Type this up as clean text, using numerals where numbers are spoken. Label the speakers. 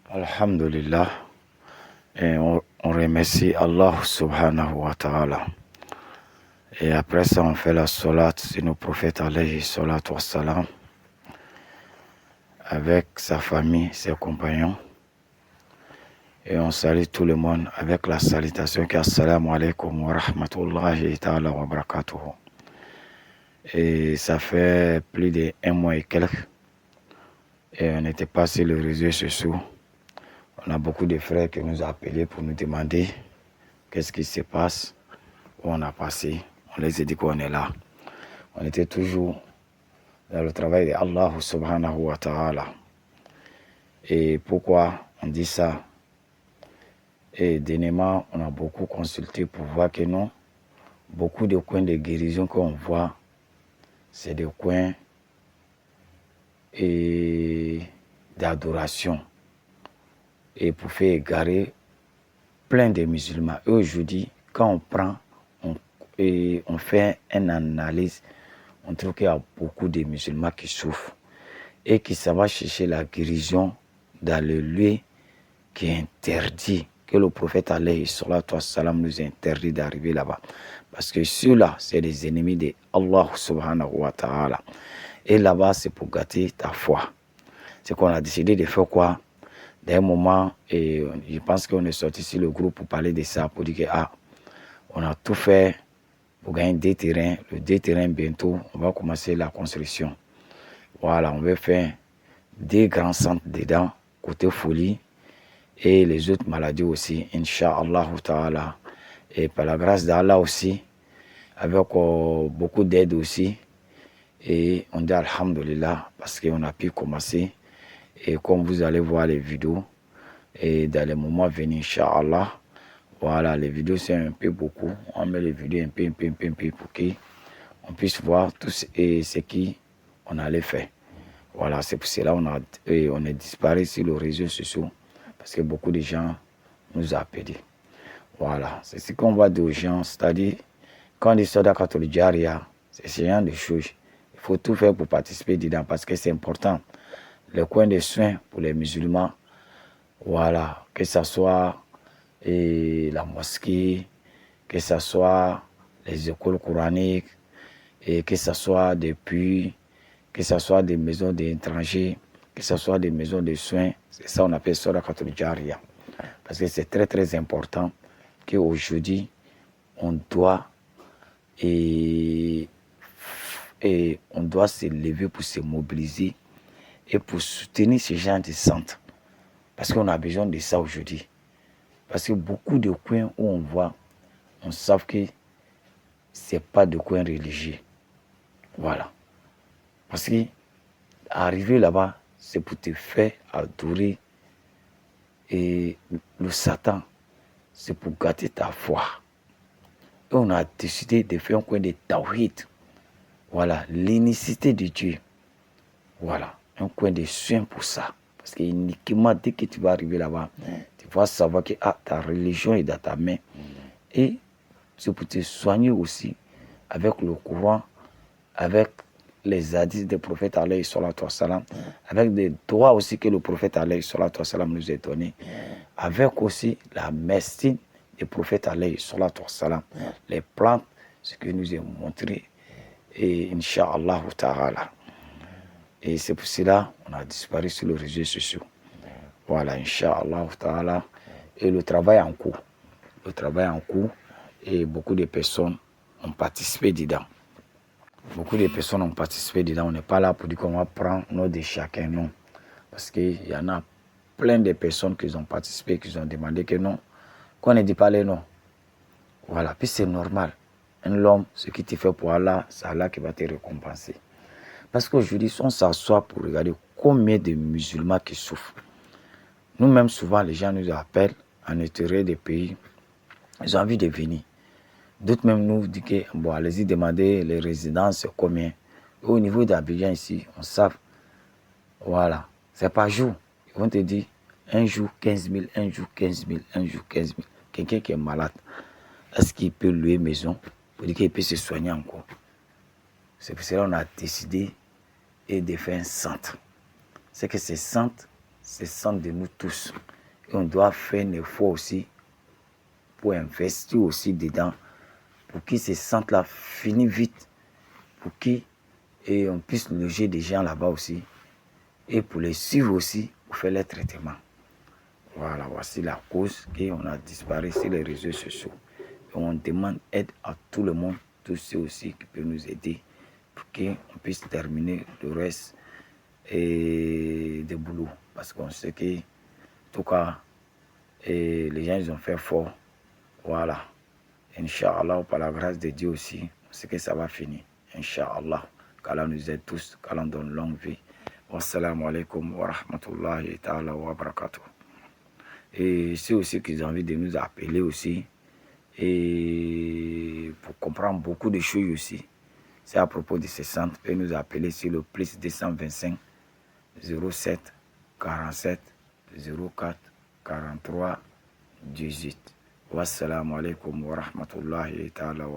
Speaker 1: Alhamdulillah, et on remercie Allah subhanahu wa ta'ala. Et après ça, on fait la salat sur nos prophètes alayhi salatu wa salam, avec sa famille, ses compagnons. Et on salue tout le monde avec la salutation qui est assalamu alaikum wa rahmatullahi ta'ala wa barakatuhu. Et ça fait plus d'1 mois et quelques. Et on n'était pas sur le réseau sociaux. On a beaucoup de frères qui nous ont appelés pour nous demander qu'est-ce qui se passe, où on a passé. On les a dit qu'on est là. On était toujours dans le travail d'Allah subhanahu wa ta'ala. Et pourquoi on dit ça? Et dernièrement, on a beaucoup consulté pour voir que non, beaucoup de coins de guérison qu'on voit, c'est des coins d'adoration. Et pour faire égarer plein de musulmans. Et aujourd'hui, quand on prend, on fait une analyse, on trouve qu'il y a beaucoup de musulmans qui souffrent et qui savent chercher la guérison dans le lieu qui est interdit, que le prophète alayhi salatu wa salam nous a interdit d'arriver là-bas. Parce que ceux-là, c'est des ennemis de Allah subhanahu wa ta'ala. Et là-bas, c'est pour gâter ta foi. C'est qu'on a décidé de faire quoi? D'un moment, et je pense qu'on est sorti sur le groupe pour parler de ça, pour dire que on a tout fait pour gagner des terrains. Le deux terrains, bientôt, on va commencer la construction. Voilà, on veut faire des grands centres dedans, côté folie, et les autres maladies aussi, Inch'Allah ta'ala. Et par la grâce d'Allah aussi, avec beaucoup d'aide aussi. Et on dit Alhamdulillah, parce qu'on a pu commencer. Et comme vous allez voir les vidéos, et dans les moments à venir, Inch'Allah, voilà, les vidéos c'est un peu beaucoup. On met les vidéos un peu pour qu'on puisse voir tout ce qu'on allait faire. Voilà, c'est pour cela on est disparu sur les réseaux sociaux, parce que beaucoup de gens nous ont appelés. Voilà, c'est ce qu'on va dire aux gens, c'est-à-dire, quand on dit Sadaqatul Jariya, c'est ce genre de choses. Il faut tout faire pour participer dedans, parce que c'est important. Le coin de soins pour les musulmans, voilà, que ce soit la mosquée, que ce soit les écoles coraniques, et que ce soit des puits, que ce soit des maisons d'étrangers, que ce soit des maisons de soins, c'est ça qu'on appelle Sadaqatul Jariya. Parce que c'est très très important qu'aujourd'hui, on doit on doit se lever pour se mobiliser et pour soutenir ces gens de centres. Parce qu'on a besoin de ça aujourd'hui. Parce que beaucoup de coins où on voit, on sait que ce n'est pas de coins religieux. Voilà. Parce que arriver là-bas, c'est pour te faire adorer et le Satan, c'est pour gâter ta foi. Et on a décidé de faire un coin de Tawhid. Voilà, l'unicité de Dieu. Voilà, un coin de soin pour ça. Parce que uniquement dès que tu vas arriver là-bas, tu vas savoir que ta religion est dans ta main. Et c'est pour te soigner aussi avec le Coran, avec les hadiths des prophètes alayhi salatu wa salam, avec des droits aussi que le prophète alayhi salatu wa salam nous a donnés, avec aussi la médecine des prophètes alayhi salatu wa salam, les plantes, ce que nous a montré, et Inch'Allah ta'ala. Et c'est pour cela qu'on a disparu sur les réseaux sociaux. Voilà, Inch'Allah ta'ala. Et le travail en cours. Le travail en cours, et beaucoup de personnes ont participé dedans. Beaucoup de personnes ont participé dedans. On n'est pas là pour dire qu'on va prendre nos de chacun, non. Parce qu'il y en a plein de personnes qui ont participé, qui ont demandé que non, qu'on ne dit pas les noms. Voilà, puis c'est normal. Un homme, ce qui te fait pour Allah, c'est Allah qui va te récompenser. Parce qu'aujourd'hui, on s'assoit pour regarder combien de musulmans qui souffrent. Nous-mêmes, souvent, les gens nous appellent en intérieur des pays. Ils ont envie de venir. D'autres même nous disent que, bon, allez-y demander les résidences, c'est combien. Et au niveau d'Abidjan ici, on sait, voilà, c'est par jour. Ils vont te dire, un jour 15 000, un jour 15 000, un jour 15 000. Quelqu'un qui est malade, est-ce qu'il peut louer maison pour dire qu'il peut se soigner encore? C'est pour cela qu'on a décidé de faire un centre. C'est que ces centres, ce centre de nous tous. Et on doit faire un effort aussi pour investir aussi dedans, pour que ce centre-là finisse vite, pour qu'on puisse loger des gens là-bas aussi, et pour les suivre aussi, pour faire les traitements. Voilà, voici la cause qu'on a disparu sur les réseaux sociaux. Et on demande aide à tout le monde, tous ceux aussi qui peuvent nous aider, pour qu'on puisse terminer le reste et de boulot. Parce qu'on sait que, en tout cas, les gens ils ont fait fort. Voilà. Inch'Allah, par la grâce de Dieu aussi, on sait que ça va finir. Inch'Allah. Qu'Allah nous aide tous, qu'Allah donne longue vie. Wassalamu alaikum wa rahmatullahi ta'ala wa barakatuh. Et c'est aussi qu'ils ont envie de nous appeler aussi. Et pour comprendre beaucoup de choses aussi. C'est à propos de ce centre. Ils nous appeler sur le plus 225 07 47 04 43 18. Wassalamu alaikum wa rahmatullahi ta'ala.